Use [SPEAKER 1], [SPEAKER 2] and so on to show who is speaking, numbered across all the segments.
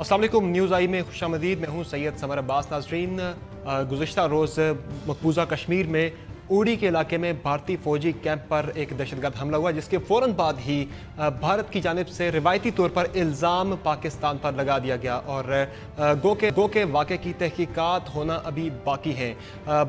[SPEAKER 1] अस्सलाम वालेकुम, न्यूज़ आई में खुशामदीद। मैं हूँ सैयद समर अब्बास। नाज़रीन, गुज़िश्ता रोज़ मकबूजा कश्मीर में उड़ी के इलाके में भारतीय फ़ौजी कैंप पर एक दहशतगर्द हमला हुआ, जिसके फ़ौरन बाद ही भारत की जानिब से रिवायती तौर पर इल्ज़ाम पाकिस्तान पर लगा दिया गया और गो के वाक़े की तहकीकात होना अभी बाकी है।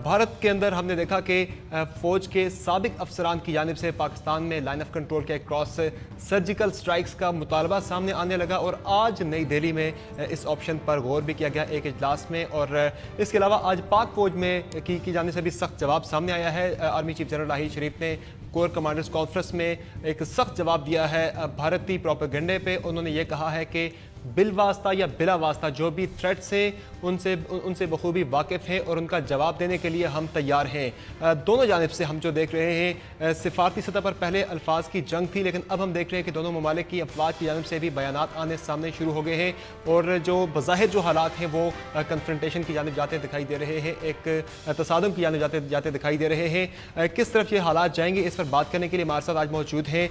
[SPEAKER 1] भारत के अंदर हमने देखा कि फ़ौज के साबिक अफसरान की जानिब से पाकिस्तान में लाइन ऑफ कंट्रोल के क्रॉस सर्जिकल स्ट्राइक्स का मुतालबा सामने आने लगा और आज नई दिल्ली में इस ऑप्शन पर गौर भी किया गया एक इजलास में। और इसके अलावा आज पाक फ़ौज में की जानिब से भी सख्त जवाब सामने आया है। आर्मी चीफ जनरल राहील शरीफ ने कोर कमांडर्स कॉन्फ्रेंस में एक सख्त जवाब दिया है भारतीय प्रोपेगेंडे पे। उन्होंने ये कहा है कि बिलवास्ता या बिला वास्ता जो भी थ्रेट्स हैं उनसे बखूबी वाकिफ़ हैं और उनका जवाब देने के लिए हम तैयार हैं। दोनों जानिब से हम जो देख रहे हैं, सिफारती सतह पर पहले अल्फाज की जंग थी, लेकिन अब हम देख रहे हैं कि दोनों ममालिक की अफवाज की जानिब से भी बयानात आने सामने शुरू हो गए हैं और जो बज़ाहिर जो हालात हैं वो कन्फ्रंटेशन की जानिब जाते दिखाई दे रहे हैं, एक तसादम की जानिब जाते दिखाई दे रहे हैं। किस तरफ ये हालात जाएंगे, इस पर बात करने के लिए हमारे साथ आज मौजूद हैं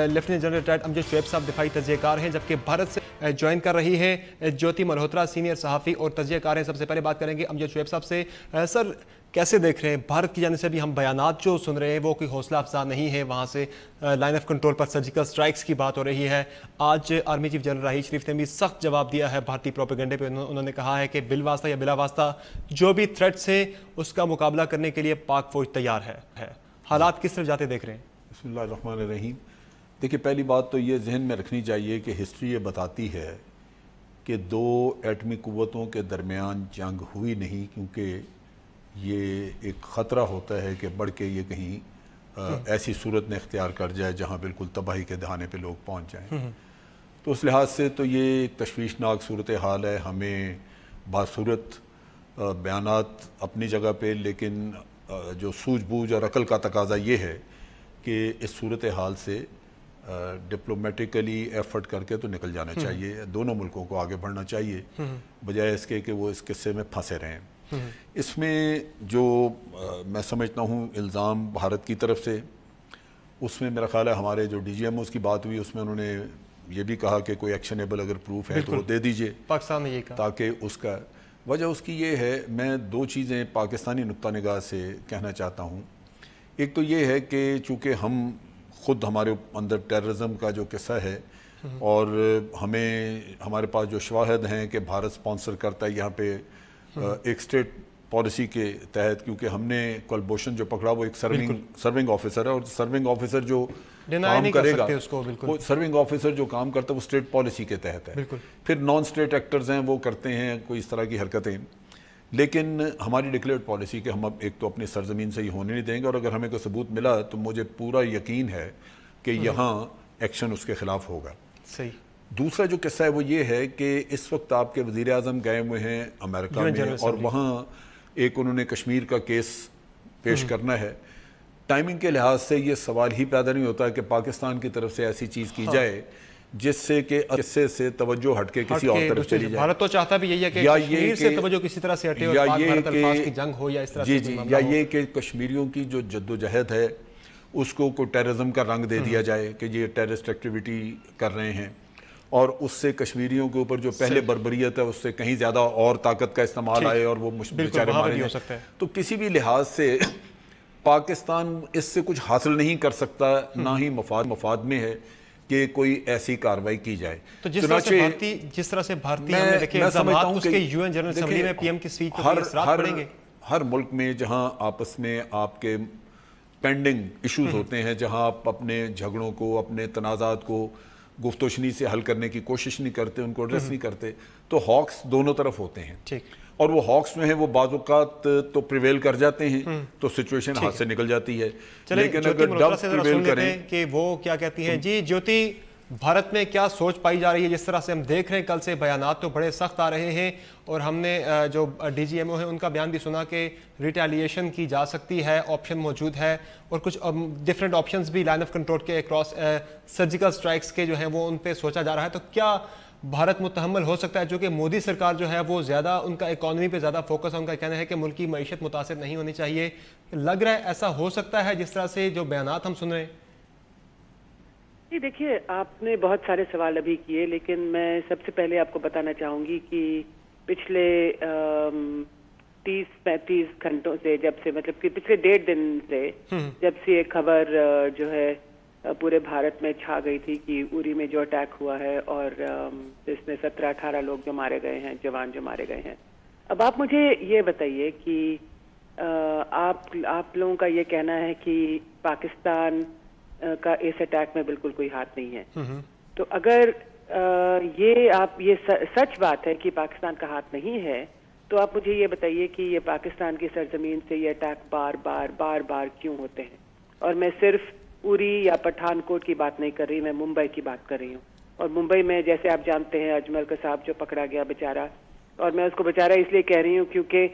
[SPEAKER 1] lieutenant general retired Amjad Shoaib साहब, दिफाई तजज़ियाकार हैं, जबकि भारत से ज्वाइन कर रही है ज्योति मल्होत्रा, सीनियर सहाफ़ी और तजज़ियाकार हैं। सबसे पहले बात करेंगे अमजद शुएब साहब से। सर, कैसे देख रहे हैं भारत की जानिब से भी हम बयानात जो सुन रहे हैं वो कोई हौसला अफजा नहीं है, वहाँ से लाइन ऑफ कंट्रोल पर सर्जिकल स्ट्राइक्स की बात हो रही है। आज आर्मी चीफ जनरल राहील शरीफ ने भी सख्त जवाब दिया है भारतीय प्रोपेगेंडे पे। उन्होंने कहा है कि बिलवास्ता या बिला वास्ता जो भी थ्रेट्स हैं उसका मुकाबला करने के लिए पाक फौज तैयार है। हालात किस तरफ जाते देख रहे हैं?
[SPEAKER 2] बिस्मिल्लाहिर्रहमानिर्रहीम। देखिए, पहली बात तो ये जहन में रखनी चाहिए कि हिस्ट्री ये बताती है कि दो एटमी क़ुव्वतों के दरमियान जंग हुई नहीं, क्योंकि ये एक ख़तरा होता है कि बढ़ के ये कहीं ऐसी सूरत में इख्तियार कर जाए जहाँ बिल्कुल तबाही के दहाने पे लोग पहुँच जाएं। तो उस लिहाज से तो ये एक तशवीशनाक सूरत हाल है। हमें बासूरत बयानात अपनी जगह पे, लेकिन जो सूझबूझ और अकल का तकाजा ये है कि इस सूरत हाल से डिप्लोमेटिकली एफर्ट करके तो निकल जाना चाहिए। दोनों मुल्कों को आगे बढ़ना चाहिए बजाय इसके कि वो इस किस्से में फंसे रहें। इसमें जो मैं समझता हूँ इल्ज़ाम भारत की तरफ से, उसमें मेरा ख्याल है हमारे जो DGMOs की बात हुई उसमें उन्होंने ये भी कहा कि कोई एक्शनेबल अगर प्रूफ है तो वो दे दीजिए
[SPEAKER 1] पाकिस्तान ने ये कहा, ताकि
[SPEAKER 2] उसका वजह उसकी ये है। मैं दो चीज़ें पाकिस्तानी नुक्ता निगाह से कहना चाहता हूँ। एक तो ये है कि चूँकि हम खुद हमारे अंदर टेररिज्म का जो किस्सा है और हमारे पास जो शवाहद हैं कि भारत स्पॉन्सर करता है यहाँ पे एक स्टेट पॉलिसी के तहत, क्योंकि हमने कुलभूषण जो पकड़ा वो एक सर्विंग ऑफिसर है और सर्विंग ऑफिसर जो काम करेगा वो सर्विंग ऑफिसर जो काम करता है वो स्टेट पॉलिसी के तहत है। फिर नॉन स्टेट एक्टर्स हैं वो करते हैं कोई इस तरह की हरकतें, लेकिन हमारी डिक्लेयर्ड पॉलिसी के हम अब एक तो अपनी सरजमीन से ही होने नहीं देंगे और अगर हमें कोई सबूत मिला तो मुझे पूरा यकीन है कि यहाँ एक्शन उसके खिलाफ होगा।
[SPEAKER 1] सही।
[SPEAKER 2] दूसरा जो किस्सा है वो ये है कि इस वक्त आपके वज़ीर आज़म गए हुए हैं अमेरिका में और वहाँ एक उन्होंने कश्मीर का केस पेश करना है। टाइमिंग के लिहाज से ये सवाल ही पैदा नहीं होता कि पाकिस्तान की तरफ से ऐसी चीज़ की जाए जिससे कि किस्से से तवज्जो हटके किसी और तरफ चली जाए।
[SPEAKER 1] भारत तो चाहता भी यही है कि कश्मीर से तवज्जो किसी तरह से हटे और पाक भारत अल्फाज की जंग हो या इस तरह से
[SPEAKER 2] या ये कि कश्मीरियों की जो जद्दोजहद है उसको कोई टेररिज्म का रंग दे दिया जाए कि ये टेररिस्ट एक्टिविटी कर रहे हैं और उससे कश्मीरियों के ऊपर जो पहले बर्बरियत है उससे कहीं ज़्यादा और ताकत का इस्तेमाल आए और वो बेचारे मारे हो सकते हैं। तो किसी भी लिहाज से पाकिस्तान इससे कुछ हासिल नहीं कर सकता, ना ही मफाद में है कि कोई ऐसी कार्रवाई की जाए।
[SPEAKER 1] तो जिस तरह से भारतीय हमने देखे
[SPEAKER 2] मैं समझता हूँ कि
[SPEAKER 1] यूएन जनरल असेंबली में पीएम की स्पीच पर असरात पड़ेंगे।
[SPEAKER 2] हर मुल्क में जहाँ आपस में आपके पेंडिंग इश्यूज होते हैं, जहाँ आप अपने झगड़ों को अपने तनाज़ात को गुफ्तोशनी से हल करने की कोशिश नहीं करते, उनको एड्रेस नहीं करते, तो हॉक्स दोनों तरफ होते हैं।
[SPEAKER 1] ठीक।
[SPEAKER 2] और वो हॉक्स में है वो बाज़-औक़ात तो प्रिवेल कर जाते हैं तो सिचुएशन हाथ से निकल जाती है।
[SPEAKER 1] लेकिन अगर डब प्रिवेल करें कि वो क्या कहती हैं। जी ज्योति, भारत में क्या सोच पाई जा रही है? जिस तरह से हम देख रहे हैं कल से बयानात तो बड़े सख्त आ रहे हैं और हमने जो DGMO है उनका बयान भी सुना कि रिटेलिएशन की जा सकती है, ऑप्शन मौजूद है और कुछ डिफरेंट ऑप्शंस भी लाइन ऑफ कंट्रोल के क्रॉस सर्जिकल स्ट्राइक्स के जो हैं वो उन पे सोचा जा रहा है। तो क्या भारत मुतहम्मल हो सकता है, जो कि मोदी सरकार जो है वो ज़्यादा उनका इकॉनमी पे ज़्यादा फोकस है, उनका कहना है कि मुल्क की मईशत मुतासिर नहीं होनी चाहिए। लग रहा है ऐसा हो सकता है जिस तरह से जो बयानात हम सुन रहे हैं?
[SPEAKER 3] جی دیکھیے، آپ نے بہت سارے سوال ابھی کیے، لیکن میں سب سے پہلے آپ کو بتانا چاہوں گی کہ پچھلے 30-35 گھنٹوں سے، جب سے مطلب کہ پچھلے 1.5 دن سے جب سے یہ خبر جو ہے پورے بھارت میں چھا گئی تھی کہ اری میں جو اٹیک ہوا ہے اور اس میں 17-18 لوگ جو مارے گئے ہیں، جوان جو مارے گئے ہیں. اب آپ مجھے یہ بتائیے کہ آپ لوگوں کا یہ کہنا ہے کہ پاکستان کا اس اٹیک میں بالکل کوئی ہاتھ نہیں ہے. تو اگر یہ سچ بات ہے کہ پاکستان کا ہاتھ نہیں ہے، تو آپ مجھے یہ بتائیے کہ یہ پاکستان کی سرزمین سے یہ اٹیک بار بار کیوں ہوتے ہیں؟ اور میں صرف اری یا پٹھان کوٹ کی بات نہیں کر رہی، میں ممبئی کی بات کر رہی ہوں. اور ممبئی میں جیسے آپ جانتے ہیں اجمل کا صاحب جو پکڑا گیا بیچارہ، اور میں اس کو بیچارہ اس لیے کہہ رہی ہوں کیونکہ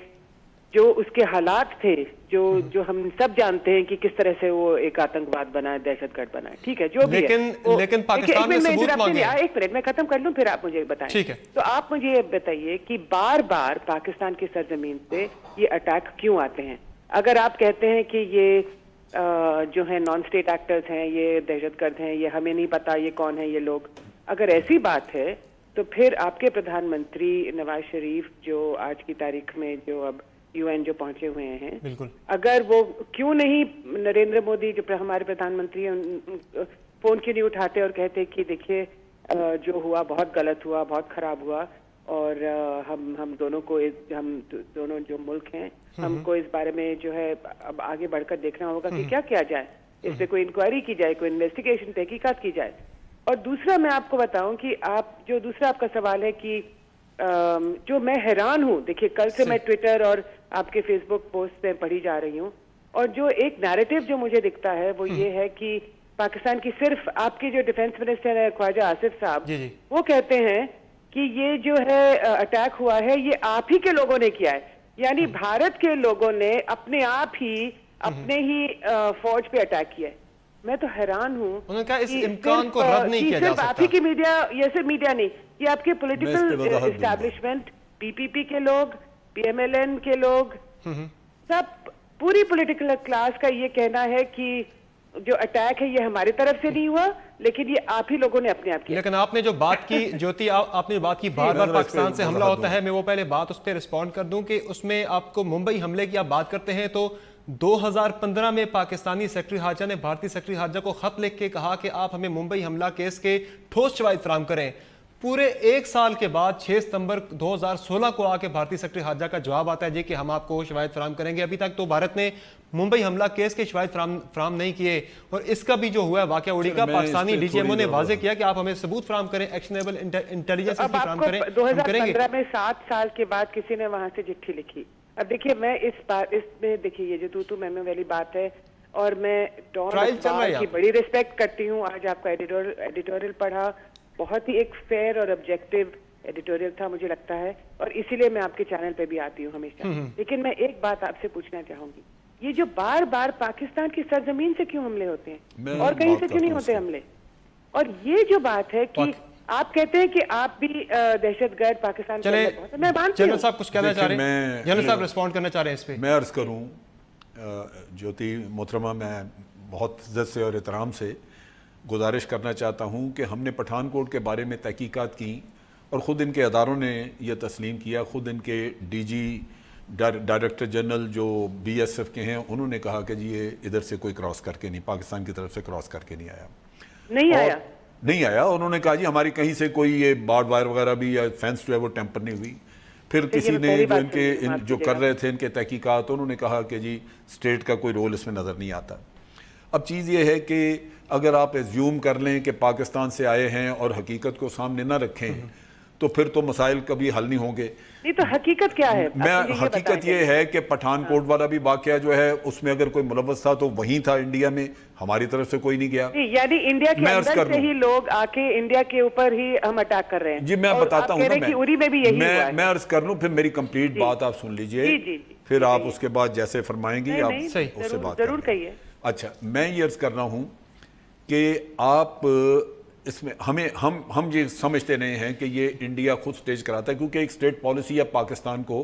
[SPEAKER 3] جو اس کے حالات تھے، جو ہم سب جانتے ہیں کہ کس طرح سے وہ ایک آتنکواد بنا ہے، دہشت گرد بنا ہے. ٹھیک ہے، جو بھی
[SPEAKER 1] لیکن پاکستان نے ثبوت مانگے.
[SPEAKER 3] ایک منٹ میں ختم کر لوں، پھر آپ مجھے بتائیں.
[SPEAKER 1] ٹھیک ہے. تو
[SPEAKER 3] آپ مجھے یہ بتائیے کہ بار بار پاکستان کی سرزمین سے یہ اٹیک کیوں آتے ہیں؟ اگر آپ کہتے ہیں کہ یہ جو ہیں نان اسٹیٹ ایکٹرز ہیں، یہ دہشت گرد ہیں، یہ ہمیں نہیں پتا یہ کون ہے یہ لوگ، اگر ایسی بات ہے تو پھر آپ کے پردھان منتری نواز شریف جو آج کی تاریخ میں جو اب UN جو پہنچے ہوئے ہیں، اگر وہ کیوں نہیں نریندر مودی جو ہمارے پردھان منتری ہیں فون کیوں نہیں اٹھاتے اور کہتے کہ دیکھیے جو ہوا بہت غلط ہوا، بہت خراب ہوا، اور ہم دونوں کو ہم دونوں جو ملک ہیں ہم کو اس بارے میں جو ہے اب آگے بڑھ کر دیکھنا ہوگا کہ کیا کیا جائے، اس پہ کوئی انکوائری کی جائے، کوئی انویسٹیگیشن تحقیقات کی جائے. اور دوسرا میں آپ کو بتاؤں کہ دوسرا آپ کا سوال ہے کہ جو میں حیران ہوں، دیکھیے کل سے میں ٹویٹر اور آپ کے فیس بک پوسٹ پہ پڑھی جا رہی ہوں، اور جو ایک نیریٹو جو مجھے دکھتا ہے وہ یہ ہے کہ پاکستان کی صرف آپ کے جو ڈیفنس منسٹر ہے خواجہ آصف صاحب، وہ کہتے ہیں کہ یہ جو ہے اٹیک ہوا ہے یہ آپ ہی کے لوگوں نے کیا ہے، یعنی بھارت کے لوگوں نے اپنے آپ ہی اپنے ہی فوج پہ اٹیک کیا ہے. میں تو حیران ہوں.
[SPEAKER 1] انہوں نے کہا اس امکان کو رد نہیں کیا جا سکتا.
[SPEAKER 3] صرف آپ ہی کی میڈیا، یہ صرف میڈیا نہیں، یہ آپ کے پولیٹیکل اسٹیبلشمنٹ، PPP کے لوگ، PMLN کے لوگ، سب پوری پولیٹیکل کلاس کا یہ کہنا ہے کہ جو اٹیک ہے یہ ہماری طرف سے نہیں ہوا، لیکن یہ آپ ہی لوگوں نے اپنے آپ کیا.
[SPEAKER 1] لیکن آپ نے جو بات کی جوتی، آپ نے بات کی بار بار پاکستان سے حملہ ہوتا ہے، میں وہ پہلے بات اس پہ رسپونڈ کر دوں کہ اس میں آپ کو ممبئی حملے کی آپ بات کرتے ہیں تو 2015 میں پاکستانی سیکرٹری خارجہ نے بھارتی سیکرٹری خارجہ کو خط لکھ کے کہا کہ آپ ہمیں ممبئی حملہ کیس کے ٹھوس شواہد فراہم کریں. پورے ایک سال کے بعد 6 ستمبر 2016 کو آ کے بھارتی سیکرٹری خارجہ کا جواب آتا ہے جی کہ ہم آپ کو شواہد فراہم کریں گے. ابھی تک تو بھارت نے ممبئی حملہ کیس کے شواہد فراہم نہیں کیے، اور اس کا بھی جو ہوا ہے واقعہ اڑی کا، پاکستانی DGMO نے واضح کیا کہ آپ ہمیں ثبوت فراہم کریں، ایکشنیبل انٹیلیجنس فراہم کریں.
[SPEAKER 3] 2015 میں 7 سال کے بعد کسی نے وہاں سے چٹھی لکھی. اب دیکھیے میں اس میں دیکھیے یہ جو تو میں والی بات ہے، اور میں ڈان کی بڑی ریسپیکٹ کرتی ہوں. آج آپ کا ایڈیٹوریل پڑھا، بہت ہی ایک فیئر اور آبجیکٹو ایڈیٹوریل تھا مجھے لگتا ہے، اور اسی لیے میں آپ کے چینل پہ بھی آتی ہوں ہمیشہ. لیکن میں ایک بات آپ سے پوچھنا چاہوں گی، یہ جو بار بار پاکستان کی سرزمین سے کیوں حملے ہوتے ہیں اور کہیں سے کیوں نہیں ہوتے حملے؟ اور یہ جو بات ہے کہ آپ کہتے ہیں کہ آپ بھی دہشت گرد پاکستان کے اندر، میں مانتی ہوں.
[SPEAKER 1] جنرل صاحب کچھ کہنا چاہ رہے ہیں، جنرل صاحب رسپونڈ کرنا چاہ رہے ہیں اس پہ.
[SPEAKER 2] میں عرض کروں جوتی محترمہ، میں بہت عزت سے اور احترام سے گزارش کرنا چاہتا ہوں کہ ہم نے پٹھان کوٹ کے بارے میں تحقیقات کی، اور خود ان کے اداروں نے یہ تسلیم کیا. خود ان کے DG ڈائریکٹر جنرل جو BSF کے ہیں، انہوں نے کہا کہ جی یہ ادھر سے کوئی کراس کر کے نہیں، پاکستان کی طرف سے کراس کر کے نہیں آیا. انہوں نے کہا جی ہماری کہیں سے کوئی یہ بارڈ وائر وغیرہ بھی یا فینس جو ہے وہ ٹیمپر نہیں ہوئی. پھر کسی نے جو کر رہے تھے ان کے تحقیقات، انہوں نے کہا کہ جی اسٹیٹ کا کوئی رول اس میں نظر نہیں آتا. اب چیز یہ ہے کہ اگر آپ ایزیوم کر لیں کہ پاکستان سے آئے ہیں اور حقیقت کو سامنے نہ رکھیں تو پھر تو مسائل کبھی حل نہیں ہوں گے.
[SPEAKER 3] نہیں تو حقیقت کیا ہے؟
[SPEAKER 2] حقیقت یہ ہے کہ پٹھان کوٹ والا بھی واقعہ جو ہے اس میں اگر کوئی ملوث تھا تو وہیں تھا انڈیا میں، ہماری طرف سے کوئی نہیں گیا.
[SPEAKER 3] یعنی انڈیا کے اندر سے ہی لوگ آ کے انڈیا کے اوپر ہی ہم اٹیک کر رہے ہیں.
[SPEAKER 2] جی میں بتاتا ہوں
[SPEAKER 3] نا،
[SPEAKER 2] میں عرض کر لوں، پھر میری کمپلیٹ بات آپ سن لیجئے، پھر آپ اس کے بعد جیسے فرمائیں گی آپ اس سے بات
[SPEAKER 3] ضرور کہیے.
[SPEAKER 2] اچھا، میں یہ عرض کر رہا ہوں کہ آپ اس میں ہم یہ سمجھتے نہیں ہیں کہ یہ انڈیا خود سٹیج کراتا ہے، کیونکہ ایک سٹیٹ پالیسی ہے پاکستان کو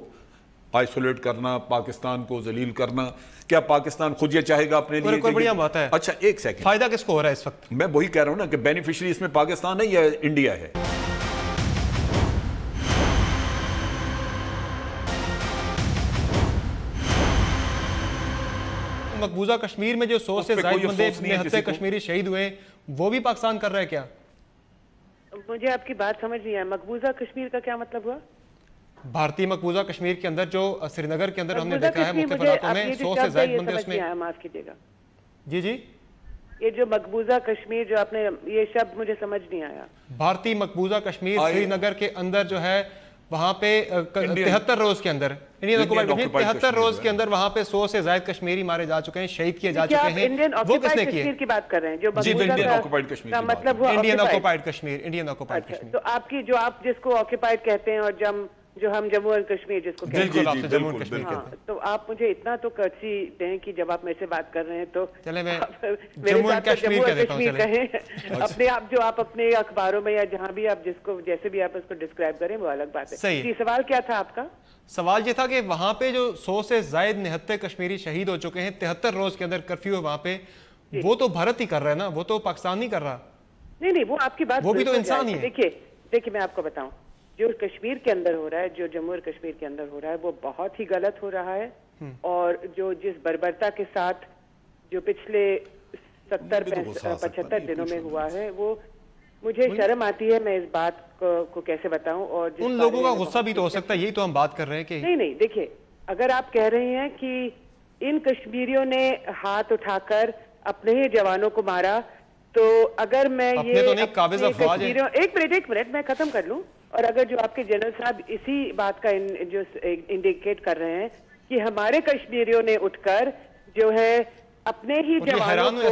[SPEAKER 2] आइसोलेट करना, पाकिस्तान को जलील करना, क्या पाकिस्तान खुद ये चाहेगा अपने लिए?
[SPEAKER 1] कोई बढ़िया बात है।
[SPEAKER 2] अच्छा एक सेकंड,
[SPEAKER 1] फायदा किसको हो रहा है इस वक्त?
[SPEAKER 2] मैं वही कह रहा हूं ना कि बेनिफिशियरी इसमें पाकिस्तान है या इंडिया है?
[SPEAKER 1] मकबूजा कश्मीर में जो 100 से ज्यादा बंदे निहत्थे कश्मीरी शहीद हुए, वो भी पाकिस्तान कर रहा है क्या?
[SPEAKER 3] मुझे आपकी बात समझ नहीं आई। मकबूजा कश्मीर का क्या मतलब हुआ?
[SPEAKER 1] भारतीय मकबूजा कश्मीर के अंदर जो श्रीनगर के अंदर हमने
[SPEAKER 3] मकबूजा
[SPEAKER 1] देखा है
[SPEAKER 3] कश्मीर
[SPEAKER 1] मुख्तलिफ
[SPEAKER 3] मुझे
[SPEAKER 1] इलाकों में
[SPEAKER 3] आप ये
[SPEAKER 1] 100
[SPEAKER 3] जो
[SPEAKER 1] से
[SPEAKER 3] शब्द है,
[SPEAKER 1] ज्यादा
[SPEAKER 3] ये
[SPEAKER 1] बंदे
[SPEAKER 3] समझ
[SPEAKER 1] उसमें।
[SPEAKER 3] नहीं आया, माफ कीजिएगा।
[SPEAKER 1] जी जी,
[SPEAKER 3] ये जो मकबूजा कश्मीर जो आपने ये शब्द मुझे समझ नहीं आया।
[SPEAKER 1] भारतीय मकबूजा कश्मीर श्रीनगर के अंदर जो है वहां पे 73 रोज के अंदर इंडियन ऑक्युपाइड कश्मीर 73 रोज के अंदर वहां पे 100 से ज्यादा कश्मीरी मारे जा चुके हैं, शहीद किए जा चुके हैं।
[SPEAKER 3] इंडियन
[SPEAKER 1] वो किसने
[SPEAKER 3] ऑक्युपाइड
[SPEAKER 1] किए?
[SPEAKER 3] कश्मीर की बात कर रहे हैं, जो
[SPEAKER 2] इंडियन
[SPEAKER 3] मकबूजा
[SPEAKER 2] ऑक्युपाइड कश्मीर
[SPEAKER 3] का
[SPEAKER 2] की बात
[SPEAKER 3] मतलब हुआ
[SPEAKER 1] Indian
[SPEAKER 3] occupied।
[SPEAKER 1] Occupied Kashmir, Indian occupied
[SPEAKER 3] अच्छा,
[SPEAKER 1] कश्मीर।
[SPEAKER 3] तो आपकी जो आप जिसको ऑक्युपाइड कहते हैं और जो हम जम्मू एंड कश्मीर जिसको कहते हैं,
[SPEAKER 1] बिल्कुल आपसे जम्मू एंड
[SPEAKER 2] बिल्कुल,
[SPEAKER 1] कश्मीर
[SPEAKER 3] हाँ,
[SPEAKER 1] कहते हैं।
[SPEAKER 3] तो आप मुझे इतना तो कर्सी दें कि जब आप मेरे से बात कर रहे हैं तो
[SPEAKER 1] चले मैं
[SPEAKER 3] आप मेरे
[SPEAKER 1] जम्मू एंड
[SPEAKER 3] साथ तो
[SPEAKER 1] कश्मीर
[SPEAKER 3] जम्मू
[SPEAKER 1] कह
[SPEAKER 3] एंड
[SPEAKER 1] देता हूं,
[SPEAKER 3] कश्मीर
[SPEAKER 1] चले।
[SPEAKER 3] कहें। अपने आप जो आप अपने अखबारों में या जहां भी आप जिसको जैसे भी आप उसको डिस्क्राइब करें वो अलग बात है।
[SPEAKER 1] सही।
[SPEAKER 3] जी, सवाल क्या था आपका?
[SPEAKER 1] सवाल ये था कि वहां पे जो 100 से ज्यादा निहत्थे कश्मीरी शहीद हो चुके हैं, 73 रोज के अंदर कर्फ्यू है वहां पे, वो तो भारत ही कर रहा है ना, वो तो पाकिस्तान नहीं कर रहा।
[SPEAKER 3] नहीं, वो आपकी बात
[SPEAKER 1] वो भी तो
[SPEAKER 3] बिल्कुल
[SPEAKER 1] इंसान
[SPEAKER 3] जायज
[SPEAKER 1] ही है।
[SPEAKER 3] देखिए मैं आपको बताऊं, जो कश्मीर के अंदर हो रहा है, जो जम्मू और कश्मीर के अंदर हो रहा है, वो बहुत ही गलत हो रहा है। और जो जिस बर्बरता के साथ जो पिछले 70-75 दिनों में हुआ है, वो मुझे शर्म आती है, मैं इस बात को कैसे बताऊं। और
[SPEAKER 1] उन लोगों का गुस्सा भी तो हो सकता है, यही तो हम बात कर रहे हैं कि
[SPEAKER 3] नहीं, देखिए, अगर आप कह रहे हैं कि इन कश्मीरियों ने हाथ उठाकर अपने ही जवानों को मारा, तो अगर मैं
[SPEAKER 1] अपने तो नहीं, काबिज अफवाज है।
[SPEAKER 3] एक मिनट मैं खत्म कर लूं। और अगर जो आपके जनरल साहब इसी बात का जो इंडिकेट कर रहे हैं कि हमारे कश्मीरियों ने उठकर जो है अपने ही जवानों को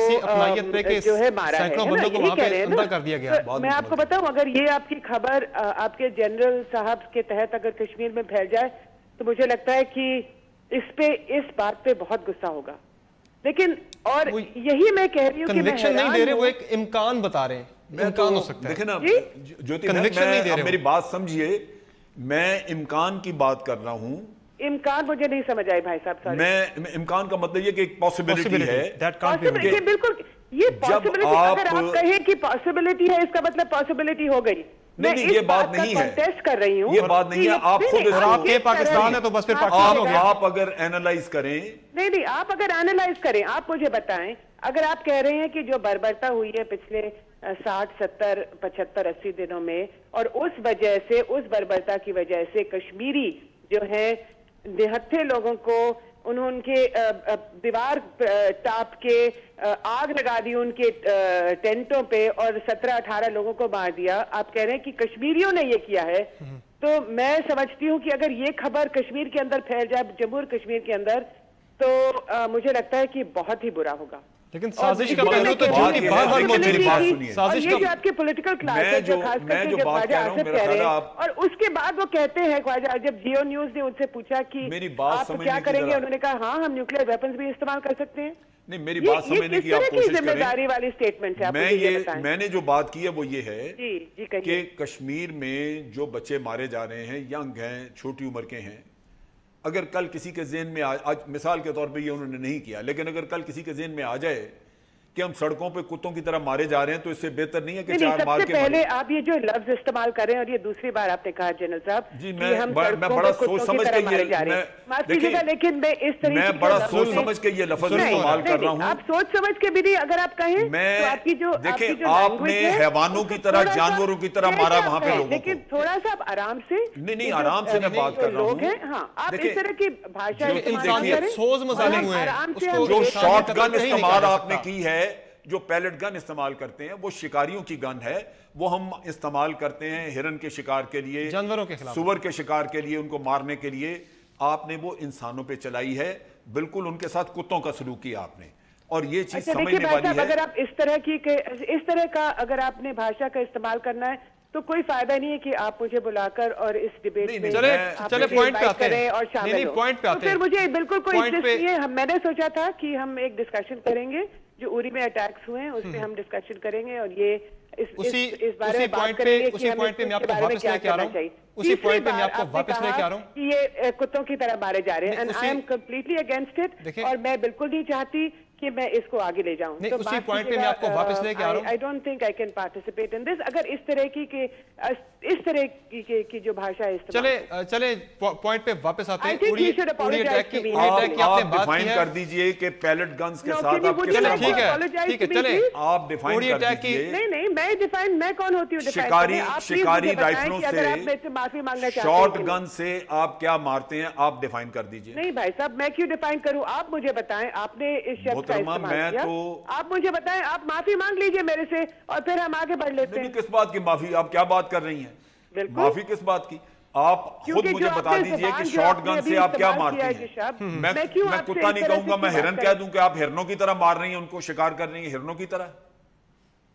[SPEAKER 3] जो है मारा है,
[SPEAKER 1] बंदों को वहां पे अंदर कर दिया गया।
[SPEAKER 3] तो मैं आपको बताऊं, अगर ये आपकी खबर आपके जनरल साहब के तहत अगर कश्मीर में फैल जाए तो मुझे लगता है कि इस बात पे बहुत गुस्सा होगा। लेकिन और यही मैं कह रही हूँ कि
[SPEAKER 1] कन्विक्शन नहीं दे रहे, वो एक इम्कान बता रहे हैं, इम्कान हो सकता है।
[SPEAKER 2] देखे ना ज्योति, मेरी बात समझिए, मैं इम्कान की बात कर रहा हूँ।
[SPEAKER 3] इम्कान मुझे नहीं समझ आई भाई साहब, सॉरी।
[SPEAKER 2] मैं इम्कान का मतलब ये कि एक पॉसिबिलिटी है,
[SPEAKER 3] बिल्कुल ये पॉसिबिलिटी। अगर आप कहें कि पॉसिबिलिटी है, इसका मतलब पॉसिबिलिटी हो गई।
[SPEAKER 2] नहीं, ये बात नहीं है,
[SPEAKER 3] टेस्ट कर रही हूँ,
[SPEAKER 2] ये बात नहीं है। आप खुद
[SPEAKER 1] आपके पाकिस्तान है तो बस फिर पाकिस्तान हो गया।
[SPEAKER 2] आप अगर एनालाइज करें,
[SPEAKER 3] नहीं, आप अगर एनालाइज करें, आप मुझे बताएं, अगर आप कह रहे हैं कि जो बर्बरता हुई है पिछले 60, 70, 75, 80 दिनों में, और उस बर्बरता की वजह से कश्मीरी जो है निहत्थे लोगों को उनके दीवार टाप के आग लगा दी उनके टेंटों पे और 17-18 लोगों को मार दिया। आप कह रहे हैं कि कश्मीरियों ने ये किया है, तो मैं समझती हूँ कि अगर ये खबर कश्मीर के अंदर फैल जाए, जम्मू और कश्मीर के अंदर, तो मुझे लगता है कि बहुत ही बुरा होगा।
[SPEAKER 1] लेकिन साजिश का पहलू तो झूठी बार-बार
[SPEAKER 2] मेरी बात सुनिए।
[SPEAKER 3] साजिश का जो आपके पॉलिटिकल क्लास है, जो खास करके जो ख्वाजा आसिफ कह रहे हैं, और उसके बाद वो कहते हैं, ख्वाजा, जब जियो न्यूज ने उनसे पूछा कि आप क्या करेंगे, उन्होंने कहा हाँ, हम न्यूक्लियर वेपन्स भी इस्तेमाल कर सकते हैं।
[SPEAKER 2] नहीं, मेरी बात समझने की आप कोशिश करें।
[SPEAKER 3] जिम्मेदारी वाली स्टेटमेंट है।
[SPEAKER 2] मैंने जो बात की है वो ये है
[SPEAKER 3] जी
[SPEAKER 2] कि कश्मीर में जो बच्चे मारे जा रहे हैं, यंग हैं, छोटी उम्र के हैं, अगर कल किसी के ज़हन में आज मिसाल के तौर पे ये उन्होंने नहीं किया, लेकिन अगर कल किसी के ज़हन में आ जाए कि हम सड़कों पे कुत्तों की तरह मारे जा रहे हैं, तो इससे बेहतर नहीं है कि चार मार के
[SPEAKER 3] पहले आप ये जो लफ्ज इस्तेमाल कर रहे हैं, और ये दूसरी बार आपने कहा जनरल साहब
[SPEAKER 2] जी, मैं बड़ा सोच समझ के ये
[SPEAKER 3] लेकिन मैं इस तरीके
[SPEAKER 2] मैं बड़ा सोच समझ के ये लफ्ज इस्तेमाल कर रहा हूँ।
[SPEAKER 3] आप सोच समझ के भी नहीं, अगर आप कहें
[SPEAKER 2] मैं
[SPEAKER 3] तो आपकी जो
[SPEAKER 2] देखिए, आपने हैवानों की तरह, जानवरों की तरह मारा वहां पे लोगों को।
[SPEAKER 3] लेकिन थोड़ा सा आराम से,
[SPEAKER 2] नहीं, आराम से मैं बात कर रहा हूँ।
[SPEAKER 3] लोग हैं, हाँ, आप इस तरह की भाषा
[SPEAKER 2] जो शॉटगन इस्तेमाल आपने की है, जो पैलेट गन इस्तेमाल करते हैं, वो शिकारियों की गन है, वो हम इस्तेमाल करते हैं हिरन के शिकार के लिए,
[SPEAKER 1] जानवरों के खिलाफ,
[SPEAKER 2] सुअर के शिकार के लिए, उनको मारने के लिए। आपने वो इंसानों पे चलाई है, बिल्कुल उनके साथ कुत्तों का सलूक किया आपने, और ये चीज समझने वाली है।
[SPEAKER 3] अगर आप इस तरह का अगर आपने भाषा का इस्तेमाल करना है, तो कोई फायदा नहीं है कि आप मुझे बुलाकर और इस डिबेट में
[SPEAKER 1] चले पॉइंट पे आते हैं
[SPEAKER 3] और शामिल हो।
[SPEAKER 1] पॉइंट पे आते हैं।
[SPEAKER 3] फिर मुझे बिल्कुल कोई इंटरेस्ट नहीं है। मैंने सोचा था कि हम एक डिस्कशन करेंगे, जो उरी में अटैक्स हुए हैं उस पर हम डिस्कशन करेंगे, और ये इस बारे में बात करेंगे कि हमें इसके बारे में क्या करना चाहिए।
[SPEAKER 1] उसी पॉइंट पे मैं आपको वापस लेके आ रहा हूँ
[SPEAKER 3] कि ये कुत्तों की तरह मारे जा रहे हैं, and I am completely against it, और मैं बिल्कुल नहीं चाहती कि मैं इसको आगे ले जाऊं।
[SPEAKER 1] तो उसी पॉइंट पे मैं आपको वापस लेके आ रहा हूं।
[SPEAKER 3] I don't think I can participate in this. अगर इस तरह की जो भाषा है,
[SPEAKER 1] चले पॉइंट पे वापस आते हैं।
[SPEAKER 2] उड़ी अटैक की आपने बात की है, कर दीजिए कि पैलेट गन्स के साथ आप किस तरह,
[SPEAKER 1] ठीक है चले
[SPEAKER 2] आप डिफाइन कर दीजिए।
[SPEAKER 3] नहीं मैं कौन होती हूँ?
[SPEAKER 2] शिकारी राइफलों से,
[SPEAKER 3] माफी मांगना चाहते हैं,
[SPEAKER 2] शॉर्ट गन से आप क्या मारते हैं, आप डिफाइन कर दीजिए।
[SPEAKER 3] नहीं भाई साहब, मैं क्यों डिफाइन करूं? आप मुझे बताएं, आपने इस शब्द का इस्तेमाल किया, आप मुझे बताएं, आप माफी मांग लीजिए मेरे से और फिर हम आगे बढ़ लेते हैं।
[SPEAKER 2] किस बात की माफी? आप क्या बात कर रही हैं? माफी किस बात की? आप खुद मुझे बता दीजिए कि शॉर्ट गन से आप क्या मारते हैं। मैं कुत्ता नहीं कहूंगा, मैं हिरन कह दूं कि आप हिरनों की तरह मार रही हैं, उनको शिकार कर रही हैं हिरनों की तरह,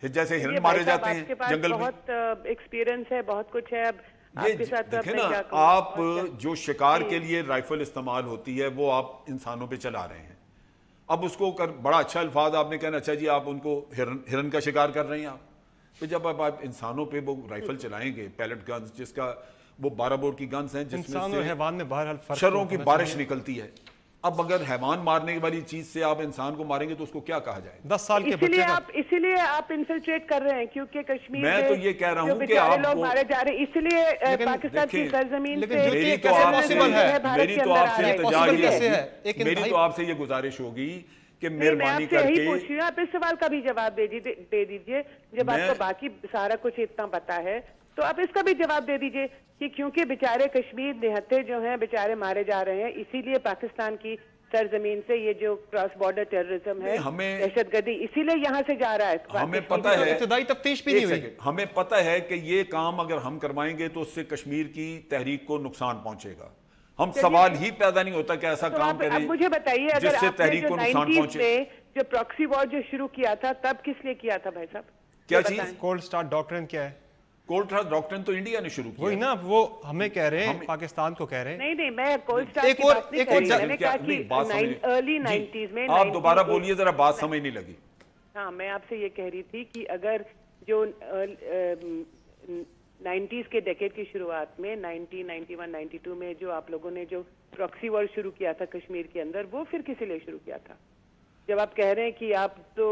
[SPEAKER 2] जैसे हिरन मारे जाते हैं जंगल में।
[SPEAKER 3] बहुत एक्सपीरियंस है, बहुत कुछ है। अब
[SPEAKER 2] देखें ना, आप जो शिकार के लिए राइफल इस्तेमाल होती है वो आप इंसानों पे चला रहे हैं। अब उसको बड़ा अच्छा अल्फाज आपने कहना, अच्छा जी आप उनको हिरन का शिकार कर रहे हैं आप। तो जब आप इंसानों पे वो राइफल चलाएंगे, पैलेट गन्स, जिसका वो 12 बोर की गन्स हैं, जिसमें शर्रों की बारिश निकलती है। अब अगर हैवान मारने वाली चीज से आप इंसान को मारेंगे तो उसको क्या कहा जाए?
[SPEAKER 1] 10 साल के बच्चे
[SPEAKER 3] इसीलिए आप इंसल्ट्रेट कर रहे हैं, क्योंकि कश्मीर
[SPEAKER 2] मैं तो ये कह रहा हूँ कि आप
[SPEAKER 3] लोग मारे जा रहे हैं, इसलिए पाकिस्तान की सरजमीन पे
[SPEAKER 2] मेरी तो आपसे ये गुजारिश होगी कि मेहरबानी करके
[SPEAKER 3] आप इस सवाल का भी जवाब दे दीजिए। जब आपको बाकी सारा कुछ इतना पता है तो आप इसका भी जवाब दे दीजिए कि क्योंकि बेचारे कश्मीर निहत्थे जो हैं बेचारे मारे जा रहे हैं, इसीलिए पाकिस्तान की सरजमीन से ये जो क्रॉस बॉर्डर टेररिज्म है, दहशतगर्दी, इसीलिए यहाँ से जा रहा है।
[SPEAKER 2] हमें पता है,
[SPEAKER 1] इब्तिदाई तफ्तीश भी नहीं हुई।
[SPEAKER 2] हमें पता है कि ये काम अगर हम करवाएंगे तो उससे कश्मीर की तहरीक को नुकसान पहुंचेगा। हम सवाल ही पैदा नहीं होता कि ऐसा काम करें।
[SPEAKER 3] अब मुझे बताइए, अगर आपने जो 90s में जो प्रॉक्सी वॉर जो शुरू किया था, तब किस लिए किया था भाई साहब?
[SPEAKER 2] क्या चीज?
[SPEAKER 1] कोल्ड स्टार्ट डॉक्ट्रिन क्या है?
[SPEAKER 2] कोल्ड स्टार्ट डॉक्ट्रिन तो इंडिया ने शुरू किया।
[SPEAKER 1] वही ना, वो हमें कह रहे हैं, पाकिस्तान को कह रहे हैं।
[SPEAKER 3] नहीं, मैं कोल्ड स्टार्ट की बात नहीं कर रही, मैंने कहा कि अर्ली 90s में।
[SPEAKER 2] आप दोबारा बोलिए जरा, बात समझ नहीं लगी।
[SPEAKER 3] हाँ, मैं आपसे ये कह रही थी कि अगर जो 90s के डेकेड की शुरुआत में 1991, 92 में जो आप लोगों ने जो प्रॉक्सी वॉर शुरू किया था कश्मीर के अंदर, वो फिर किसी लिए शुरू किया था? जब आप कह रहे हैं कि आप तो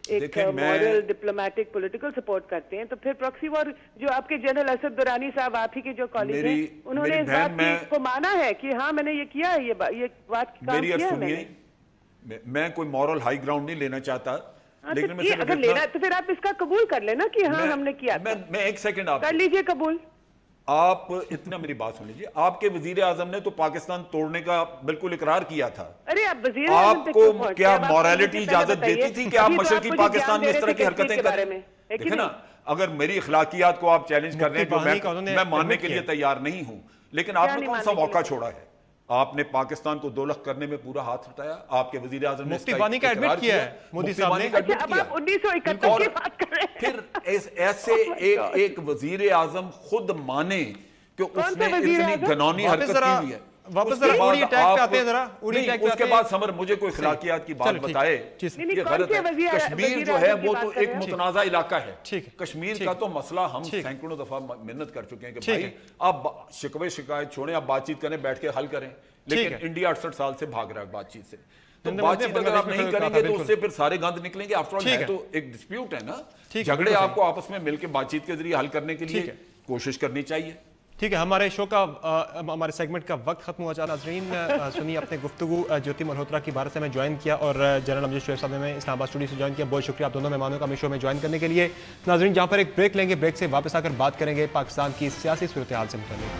[SPEAKER 3] एक मॉरल, डिप्लोमेटिक, पॉलिटिकल सपोर्ट करते हैं, तो फिर प्रॉक्सी वॉर जो आपके जनरल असद दुरानी साहब, आप ही के जो कॉलीग हैं, उन्होंने इस बात को माना है कि हाँ मैंने ये किया है, ये बात काम किया है मैंने।
[SPEAKER 2] मैं कोई मॉरल हाई ग्राउंड नहीं लेना चाहता, लेकिन
[SPEAKER 3] तो अगर लेना तो फिर आप इसका कबूल कर लेना कि हाँ हमने किया था।
[SPEAKER 2] मैं एक सेकंड आप
[SPEAKER 3] कर लीजिए कबूल।
[SPEAKER 2] आप इतना मेरी बात सुन लीजिए। आपके वजीर आजम ने तो पाकिस्तान तोड़ने का बिल्कुल इकरार किया था।
[SPEAKER 3] अरे आप वजीर
[SPEAKER 2] आपको क्या मॉरलिटी इजाजत देती थी कि आप मशरकी पाकिस्तान में इस तरह की हरकतें करें? देखिए ना, अगर मेरी इखलाकियात को आप चैलेंज कर रहे हैं तो मैं मानने के लिए तैयार नहीं हूं, लेकिन आपने कौन सा मौका छोड़ा है? आपने पाकिस्तान को 2 लाख करने में पूरा हाथ हटाया। आपके वजीर आजम ने
[SPEAKER 1] मुफ्ती बानी का एडमिट किया है, मोदी साहब ने।
[SPEAKER 3] अब आप 1971 की बात कर रहे हैं।
[SPEAKER 2] फिर ऐसे एक वजीर आजम खुद माने कि उसने इतनी घिनौनी हरकत की हुई है।
[SPEAKER 1] वापस जरा उड़ी अटैक पे आते हैं, जरा उड़ी अटैक पे
[SPEAKER 2] उसके बाद समर मुझे कोई इखलाकियात की बात बताए, ये गलत है। कश्मीर जो है वो तो एक मुतनाज़ा इलाका है। कश्मीर का तो मसला हम सैकड़ों दफा मिन्नत कर चुके हैं कि भाई आप शिकवे शिकायत छोड़ें, आप बातचीत करें, बैठ के हल करें, लेकिन इंडिया 68 साल से भाग रहा है बातचीत से। तो बातचीत अगर आप नहीं करेंगे तो उससे फिर सारे गंद निकलेंगे। आफ्टर ऑल है तो एक डिस्प्यूट है ना, झगड़े आपको आपस में मिलकर बातचीत के जरिए हल करने के लिए कोशिश करनी चाहिए।
[SPEAKER 1] ठीक है, हमारे शो का हमारे सेगमेंट का वक्त खत्म हुआ। नाज़रीन सुनिए अपने गुफ्तगू ज्योति मल्होत्रा की भारत से मैं ज्वाइन किया और जनरल अमजद शुएब साहब ने इस्लामाबाद स्टूडियो से ज्वाइन किया। बहुत शुक्रिया आप दोनों मेहमानों का हमें शो में ज्वाइन करने के लिए। नाज़रीन जहाँ पर एक ब्रेक लेंगे, ब्रेक से वापस आकर बात करेंगे पाकिस्तान की सियासी सूरत हाल से मुताल्लिक़।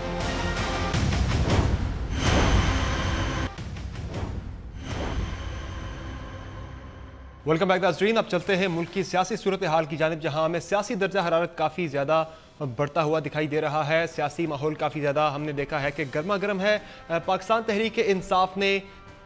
[SPEAKER 1] वेलकम बैक नाज़रीन। अब चलते हैं मुल्क की सियासी सूरत हाल की जानिब, जहाँ हमें सियासी दर्जा हरारत काफ़ी ज़्यादा बढ़ता हुआ दिखाई दे रहा है। सियासी माहौल काफ़ी ज़्यादा हमने देखा है कि गर्मा गर्म है। पाकिस्तान तहरीक इंसाफ ने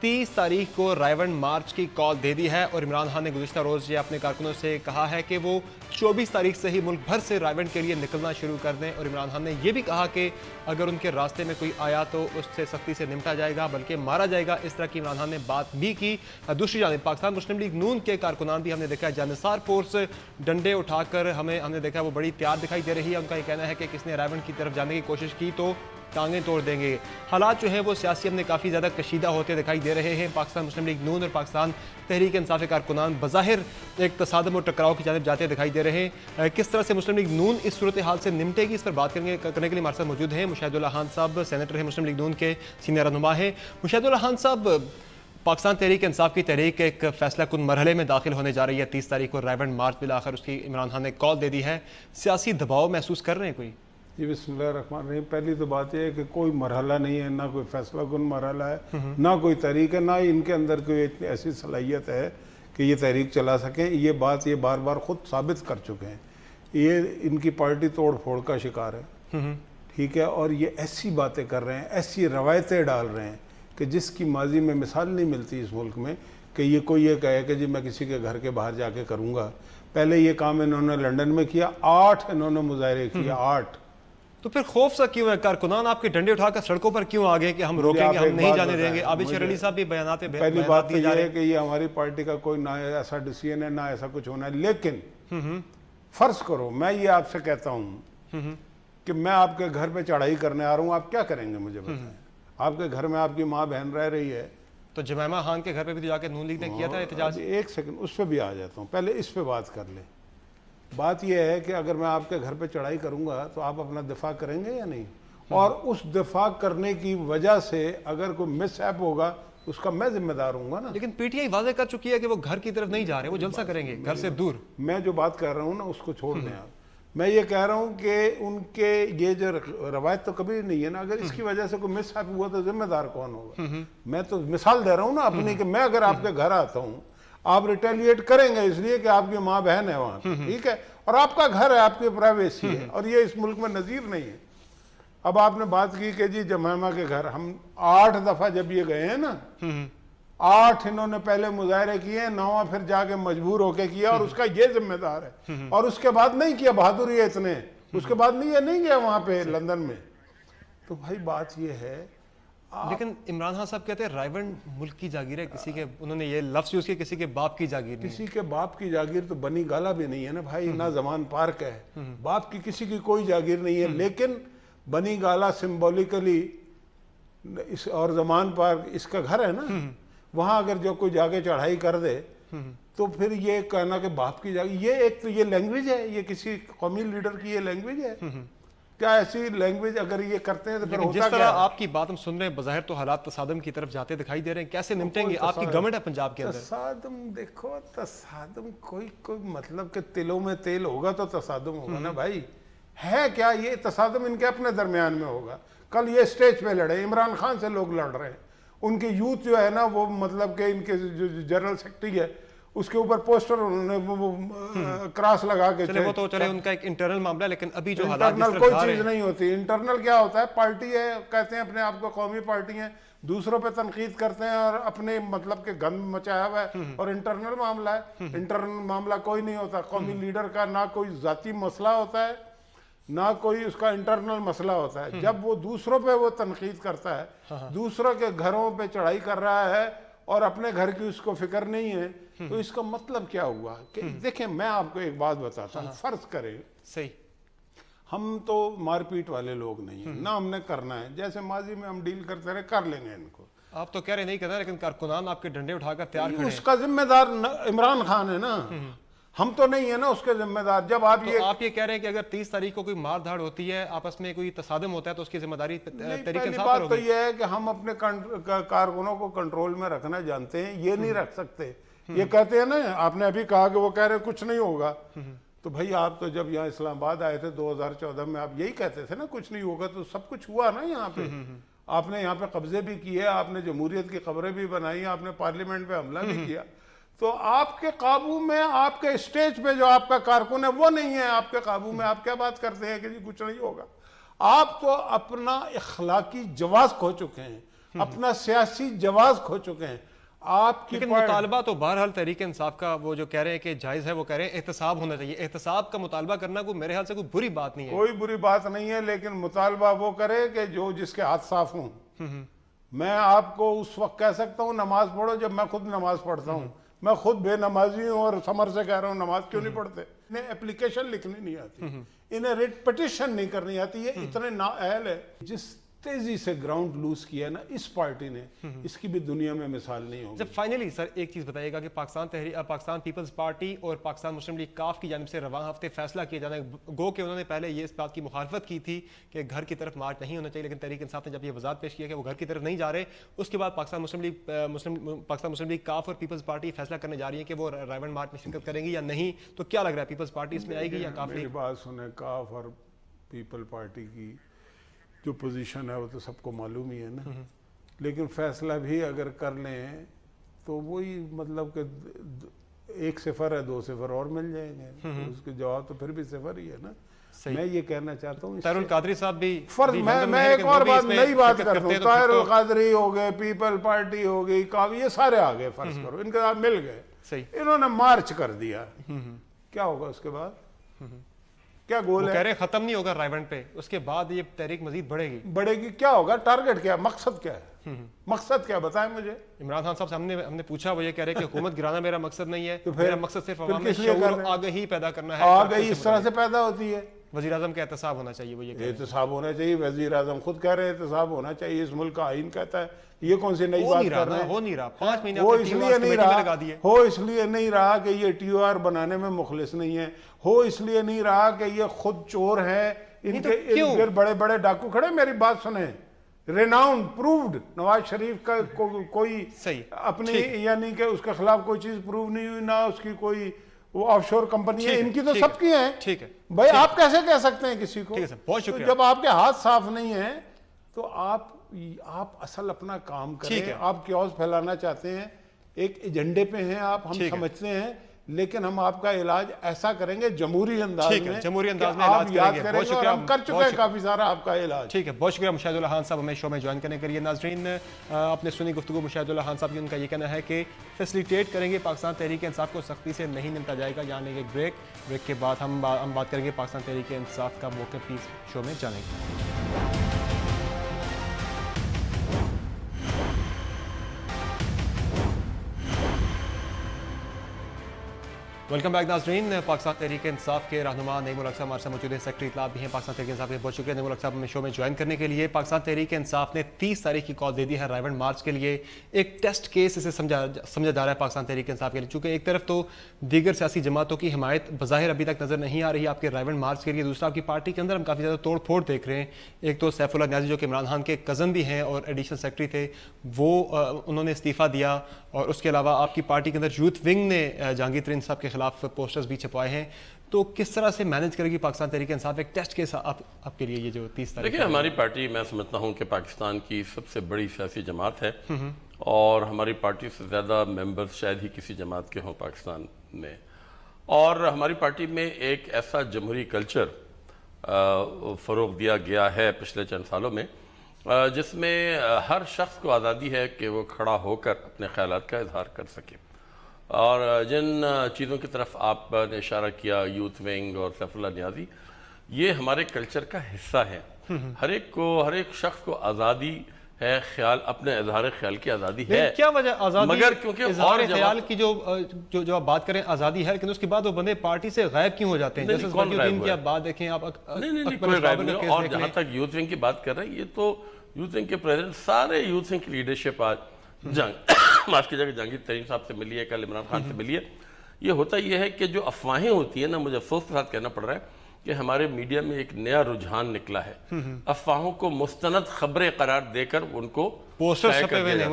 [SPEAKER 1] 30 तारीख को रायवन मार्च की कॉल दे दी है और इमरान खान ने गुज़िश्ता रोज़ ये अपने कारकुनों से कहा है कि वो 24 तारीख से ही मुल्क भर से रायवन के लिए निकलना शुरू कर दें। और इमरान खान ने यह भी कहा कि अगर उनके रास्ते में कोई आया तो उससे सख्ती से निपटा जाएगा, बल्कि मारा जाएगा। इस तरह की इमरान खान ने बात भी की। दूसरी जानिब पाकिस्तान मुस्लिम लीग नून के कारकुनान भी हमने देखा है, जानिसार फोर्स डंडे उठाकर हमने देखा वो बड़ी तैयार दिखाई दे रही है। उनका ये कहना है कि किसने रायवन की तरफ जाने की कोशिश की तो टांगें तोड़ देंगे। हालात जो हैं वो सियासी हमने काफ़ी ज़्यादा कशीदा होते दिखाई दे रहे हैं। पाकिस्तान मुस्लिम लीग नून और पाकिस्तान तहरीक इंसाफ कारकुनान बज़ाहिर एक तसादम और टकराव की जानिब जाते दिखाई दे रहे हैं। किस तरह से मुस्लिम लीग नून इस सूरत हाल से निपटेगी, इस पर बात करने के लिए हमारे साथ मौजूद हैं मुशाहिदुल्लाह खान साहब, सेनेटर हैं मुस्लिम लीग नून के, सीनियर रहनुमा हैं। मुशाहिदुल्लाह खान साहब, पाकिस्तान तहरीक इंसाफ की तहरीक एक फैसला कुन मरहले में दाखिल होने जा रही है। 30 तारीख को रायवन मार्च बिलाखिर उसकी इमरान खान ने कॉल दे दी है। सियासी दबाव महसूस कर रहे हैं कोई?
[SPEAKER 4] जी बिस्मिल्लाहिर्रहमानिर्रहीम। पहली तो बात यह है कि कोई मरहला नहीं है, ना कोई फैसला कुन मरहला है, ना कोई तहरीक है, ना ही इनके अंदर कोई इतनी ऐसी सलाहियत है कि ये तहरीक चला सकें। ये बात ये बार बार खुद साबित कर चुके हैं। ये इनकी पार्टी तोड़ फोड़ का शिकार है, ठीक है। और ये ऐसी बातें कर रहे हैं, ऐसी रवायतें डाल रहे हैं कि जिसकी माजी में मिसाल नहीं मिलती इस मुल्क में, कि ये कोई ये कहे कि जी मैं किसी के घर के बाहर जाके करूँगा। पहले ये काम इन्होंने लंदन में किया, 8 इन्होंने मुजाहरे किया, 8।
[SPEAKER 1] तो फिर खौफ सा क्यों है? कारकुनान आपके डंडे उठाकर सड़कों पर क्यों आ गए कि हम रोकेंगे, हम नहीं जाने देंगे? आबिद शेर अली साहब भी बयानात पे
[SPEAKER 4] पहली बात तो ये है कि ये हमारी पार्टी का कोई ना ऐसा डिसीजन है, ना ऐसा कुछ होना है। लेकिन फर्ज करो मैं ये आपसे कहता हूँ कि मैं आपके घर पे चढ़ाई करने आ रहा हूँ, आप क्या करेंगे मुझे बताएं? आपके घर में आपकी माँ बहन रह रही है,
[SPEAKER 1] तो जमैमा खान के घर पे भी तो जाके नून लीग ने किया था एहतजाज।
[SPEAKER 4] एक सेकंड उस पर भी आ जाता हूँ, पहले इस पे बात कर ले। बात यह है कि अगर मैं आपके घर पे चढ़ाई करूंगा तो आप अपना दिफा करेंगे या नहीं? और उस दिफा करने की वजह से अगर कोई मिसहैप होगा उसका मैं जिम्मेदार हूंगा ना।
[SPEAKER 1] लेकिन पीटीआई वादे कर चुकी है कि वो घर की तरफ नहीं जा रहे, वो जलसा करेंगे घर से दूर।
[SPEAKER 4] मैं जो बात कर रहा हूँ ना उसको छोड़ दें आप। मैं ये कह रहा हूँ कि उनके ये जो रवायत तो कभी नहीं है ना, अगर इसकी वजह से कोई मिसहैप हुआ तो जिम्मेदार कौन होगा? मैं तो मिसाल दे रहा हूँ ना अपनी, कि मैं अगर आपके घर आता हूँ आप रिटेलिएट करेंगे इसलिए कि आपकी माँ बहन है वहां, ठीक है, और आपका घर है, आपकी प्राइवेसी है, और ये इस मुल्क में नजीर नहीं है। अब आपने बात की कि जी जमैमा के घर, हम 8 दफा जब ये गए हैं ना, 8 इन्होंने पहले मुजाहरे किए, 9वां फिर जाके मजबूर होके किया, और उसका ये जिम्मेदार है। और उसके बाद नहीं किया, बहादुरी है इतने, उसके बाद नहीं गया वहां पे लंदन में। तो भाई बात ये है।
[SPEAKER 1] लेकिन इमरान खान साहब कहते हैं रायवन मुल्क की जागीर है, किसी के, उन्होंने ये लफ्ज यूज किया, किसी के बाप की जागीर नहीं।
[SPEAKER 4] किसी के बाप की जागीर तो बनी गाला भी नहीं है ना भाई, ना जमान पार्क है। बाप की किसी की कोई जागीर नहीं है, लेकिन बनी गाला सिंबॉलिकली इस और जमान पार्क इसका घर है ना, वहां अगर जो कोई जाके चढ़ाई कर दे तो फिर ये कहना कि बाप की जागीर, ये एक तो ये लैंग्वेज है, ये किसी कौमी लीडर की ये लैंग्वेज है क्या? ऐसी लैंग्वेज अगर ये करते हैं तो फिर होता
[SPEAKER 1] जिस तरह आपकी बात हम सुन रहे हैं, बज़ाहिर तो हालात तसादम की तरफ जाते दिखाई दे रहे हैं। कैसे निपटेंगे? आपकी गवर्नमेंट है पंजाब के अंदर।
[SPEAKER 4] तसादम देखो, तसादम कोई मतलब के तिलों में तेल होगा तो तसादम होगा ना भाई। है क्या ये तसादम? इनके अपने दरमियान में होगा। कल ये स्टेज पे लड़े, इमरान खान से लोग लड़ रहे हैं, उनके यूथ जो है ना वो मतलब के इनके जो जनरल सेक्रेटरी है उसके ऊपर पोस्टर उन्होंने क्रॉस लगा के
[SPEAKER 1] चले, वो तो चले उनका एक इंटरनल मामला है, लेकिन अभी जो हालात
[SPEAKER 4] इंटरनल कोई चीज नहीं होती। इंटरनल क्या होता है? पार्टी है, कहते हैं अपने आप को कौमी पार्टी है, दूसरों पे तनकीद करते हैं और अपने मतलब के गंद मचाया हुआ है, और इंटरनल मामला है। इंटरनल मामला कोई नहीं होता कौमी लीडर का, ना कोई जाती मसला होता है, ना कोई उसका इंटरनल मसला होता है। जब वो दूसरों पे वो तनकीद करता है, दूसरों के घरों पे चढ़ाई कर रहा है और अपने घर की उसको फिक्र नहीं है, तो इसका मतलब क्या हुआ कि देखें मैं आपको एक बात बताता हूँ। फर्ज करें
[SPEAKER 1] सही,
[SPEAKER 4] हम तो मारपीट वाले लोग नहीं है ना, हमने करना है जैसे माजी में हम डील करते रहे, कर लेंगे इनको।
[SPEAKER 1] आप तो कह रहे नहीं करना, लेकिन कारकुनान आपके डंडे उठाकर तैयार खड़े हैं।
[SPEAKER 4] उसका जिम्मेदार इमरान खान है ना, हम तो नहीं है ना उसके जिम्मेदार। जब आप
[SPEAKER 1] तो आप ये कह रहे हैं कि अगर 30 तारीख को कोई मार धाड़ होती है, आपस में कोई तसादम होता है, तो उसकी जिम्मेदारी तहरीक इंसाफ पर होगी।
[SPEAKER 4] तो ये है कि हम अपने कारकुनों को कंट्रोल में रखना जानते हैं, ये नहीं रख सकते। ये कहते हैं ना, आपने अभी कहा कि वो कह रहे हैं कुछ नहीं होगा, तो भाई आप तो जब यहाँ इस्लामाबाद आए थे 2014 में, आप यही कहते थे ना कुछ नहीं होगा, तो सब कुछ हुआ ना यहाँ पे। आपने यहाँ पे कब्जे भी किए, आपने जमहूरियत की खबरें भी बनाई, आपने पार्लियामेंट पे हमला भी किया। तो आपके काबू में, आपके स्टेज पे जो आपका कारकुन है वो नहीं है आपके काबू में। आप क्या बात करते हैं कि जी कुछ नहीं होगा? आप तो अपना इखलाकी जवाब खो चुके हैं। اپنا سیاسی جواز کھو چکے ہیں. آپ کی
[SPEAKER 1] لیکن مطالبہ تو بہرحال تحریک انصاف کا وہ جو کہہ رہے ہیں کہ جائز ہے، وہ کہہ رہے ہیں احتساب ہونا چاہیے. احتساب کا مطالبہ کرنا کوئی میرے خیال سے کوئی بری بات نہیں ہے.
[SPEAKER 4] کوئی بری بات نہیں ہے، لیکن مطالبہ وہ کرے کہ جو جس کے ہاتھ صاف ہوں. میں آپ کو اس وقت کہہ سکتا ہوں نماز پڑھو جب میں خود نماز پڑھتا ہوں. میں خود بے نمازی ہوں اور سمر سے کہہ رہا ہوں نماز کیوں نہیں پڑھتے. انہیں اپلیکیشن لکھنی نہیں آتی، انہیں ریٹ پٹیشن نہیں کرنی آتی. یہ اتنے نااہل ہے. جس تیزی سے گراؤنڈ لوز کیا نا اس پارٹی نے، اس کی بھی دنیا میں مثال نہیں ہوگی.
[SPEAKER 1] فائنلی سر ایک چیز بتائیے گا کہ پاکستان پیپلز پارٹی اور پاکستان مسلم لیگ کاف کی جانب سے رواں ہفتے فیصلہ کیا جانا ہے. گو کہ انہوں نے پہلے یہ اس بات کی مخالفت کی تھی کہ گھر کی طرف مارچ نہیں ہونا چاہیے، لیکن تحریک انصاف نے جب یہ وضاحت پیش کیا کہ وہ گھر کی طرف نہیں جا رہے، اس کے بعد پاکستان مسلم لیگ کاف اور پیپلز پارٹی فیصلہ کرنے جا رہی ہے کہ وہ رائیونڈ مارچ میں شرکت کریں گی یا نہیں. تو کیا لگ رہا ہے پیپلز پارٹی اس میں آئے گی یا کاف؟
[SPEAKER 4] میری بات سنیں، کاف اور پیپل پارٹی کی جو پوزیشن ہے وہ تو سب کو معلوم ہی ہے نا. لیکن فیصلہ بھی اگر کر لیں تو وہی مطلب کہ 1 صفر ہے 2 صفر اور مل جائیں گے. اس کے جواب تو پھر بھی صفر ہی ہے نا. میں یہ کہنا چاہتا ہوں
[SPEAKER 1] طاہر القادری صاحب بھی
[SPEAKER 4] فرض میں ایک اور بات نئی بات کرتا ہوں. طاہر القادری ہو گئے، پیپل پارٹی ہو گئی، کاف، یہ سارے آ گئے. فرض کرو ان کے ساتھ مل گئے، انہوں نے مارچ کر دیا. کیا ہوگا اس کے بعد؟ کیا گول ہے؟
[SPEAKER 1] کہہ رہے ختم نہیں ہوگا رائیونڈ پہ، اس کے بعد یہ تحریک مزید بڑھے گی.
[SPEAKER 4] کیا ہوگا؟ ٹارگٹ کیا ہے؟ مقصد کیا ہے؟ مقصد کیا بتائیں مجھے.
[SPEAKER 1] عمران خان صاحب سے ہم نے پوچھا، وہ یہ کہہ رہے کہ حکومت گرانا میرا مقصد نہیں ہے، میرا مقصد صرف عوام میں شعور آگہی پیدا کرنا ہے.
[SPEAKER 4] آگہی اس طرح سے پیدا ہوتی ہے.
[SPEAKER 1] وزیر اعظم کا احتساب ہونا چاہیے، وہ یہ
[SPEAKER 4] احتساب ہونا چاہیے. وزیر اعظم خود کہہ رہے ہیں احتساب ہونا چاہیے، اس ملک کا آئین کہتا ہے. یہ کون سی نئی بات کر رہے ہیں؟
[SPEAKER 1] ہو نہیں رہا. 5 مہینے
[SPEAKER 4] وہ اس لیے نہیں رہا کہ یہ ٹی او آر بنانے میں مخلص نہیں ہے. ہو اس لیے نہیں رہا کہ یہ خود چور ہے، ان کے ارد گرد بڑے بڑے ڈاکو کھڑے. میری بات سنیں، ریناؤنڈ پرووڈ نواز شریف کا کوئی اپنی یعنی کہ اس کے خلاف کوئی چیز پروو نہیں ہوئی، نہ اس کی کوئی وہ آف شور کمپنی ہے. ان کی تو سب کی ہیں.
[SPEAKER 1] ٹھیک ہے
[SPEAKER 4] بھائی، آپ کیسے کہہ سکتے ہیں کسی کو؟
[SPEAKER 1] بہت شکریہ.
[SPEAKER 4] جب آپ کے ہاتھ صاف نہیں ہیں تو آپ اصل اپنا کام کریں. آپ کیوس پھیلانا چاہتے ہیں، ایک ایجنڈے پہ ہیں آپ، ہم سمجھتے ہیں، لیکن ہم آپ کا علاج ایسا کریں گے جمہوری انداز میں آپ یاد کریں گے، اور ہم کر چکے ہیں کافی سارا آپ کا علاج.
[SPEAKER 1] ٹھیک ہے، بہت شکریہ مشاہد اللہ خان صاحب ہمیں شو میں جوائن کرنے کے لیے. ناظرین، اپنے سنی گفتگو مشاہد اللہ خان صاحب کی، ان کا یہ کہنا ہے کہ فیسلیٹیٹ کریں گے پاکستان تحریک انصاف کو سختی سے نہیں نمٹا جائے گا. یہاں لیں گے بریک کے بعد ہم بات کریں گے پاکستان تحریک انصاف کا موقف بھی شو میں جانیں گے. ویلکم بیک ناظرین. پاکستان تحریک انصاف کے رہنما نعیم الحق صاحب ہمارے ساتھ موجود ہیں، سیکرٹری اطلاعات بھی ہیں پاکستان تحریک انصاف کے. بہت شکریہ نعیم الحق صاحب ہمیں شو میں جوائن کرنے کے لیے. پاکستان تحریک انصاف نے 30 تاریخ کی کال دے دی ہے رائیونڈ مارچ کے لیے. ایک ٹیسٹ کیس اسے سمجھا جا رہا ہے پاکستان تحریک انصاف کے لیے، چونکہ ایک طرف تو دیگر سیاسی جماعتوں کی حمایت بظاہر ابھی تک نظر نہیں آ رہی آپ کے رائیونڈ مارچ کے لیے، دوسرا آپ کی پارٹی کے اندر ہم کافی زیادہ توڑ پھوڑ دیکھ رہے ہیں. ایک تو سیف اللہ نیازی جو کہ عمران خان کے کزن بھی ہیں اور ایڈیشنل سیکرٹری تھے، وہ انہوں نے استعفیٰ دیا، اور اس کے علاوہ آپ کی پارٹی کے اندر یوتھ ونگ نے جہانگیر ترین صاحب کے خلاف پوسٹرز بھی چھپوائے ہیں. تو کس طرح سے مینج کرے گی پاکستان تحریک انصاف ایک ٹیسٹ کیس آپ کے لیے یہ جو 30 تاریخ؟
[SPEAKER 5] دیکھیں، ہماری پارٹی میں سمجھتا ہوں کہ پاکستان کی سب سے بڑی سیاسی جماعت ہے، اور ہماری پارٹی سے زیادہ ممبرز شاید ہی کسی جماعت کے ہوں پاکستان میں. اور ہماری پارٹی میں ایک ایسا جمہوری کلچر فروغ دیا گیا ہے پچھلے چند سالوں میں، جس میں ہر شخص کو آزادی ہے کہ وہ کھڑا ہو کر اپنے خیالات کا اظہار کر سکے. اور جن چیزوں کی طرف آپ نے اشارہ کیا، یوتھ ونگ اور سیف اللہ نیازی، یہ ہمارے کلچر کا حصہ ہے. ہر ایک شخص کو آزادی ہے، اپنے اظہار خیال کی آزادی ہے.
[SPEAKER 1] کیا وجہ آزادی؟
[SPEAKER 5] مگر کیونکہ
[SPEAKER 1] اظہار خیال کی جو آپ بات کریں آزادی ہے، لیکن اس کے بعد وہ بندے پارٹی سے غائب کیوں ہو جاتے ہیں؟ جیسے کی آپ بات دیکھیں، آپ
[SPEAKER 5] کوئی غائب نہیں. اور جہاں تک یوتھ ونگ کی بات کر رہے ہیں، یہ تو یوتھ ونگ کے پریزیڈنٹ سارے یوتھ ونگ کی لیڈرشپ آج معاف کیجیے گا جہانگیر ترین صاحب سے ملی ہے، کل عمران خان سے ملی ہے. یہ ہوتا یہ ہے کہ جو افواہیں ہوتی ہیں نا، مجھے افسوس کے ساتھ کہنا پڑ رہا ہے کہ ہمارے میڈیا میں ایک نیا رجحان نکلا ہے افواہوں کو مستند خبریں قرار دے کر ان کو
[SPEAKER 1] پوسٹر چھپے ہوئے نہیں.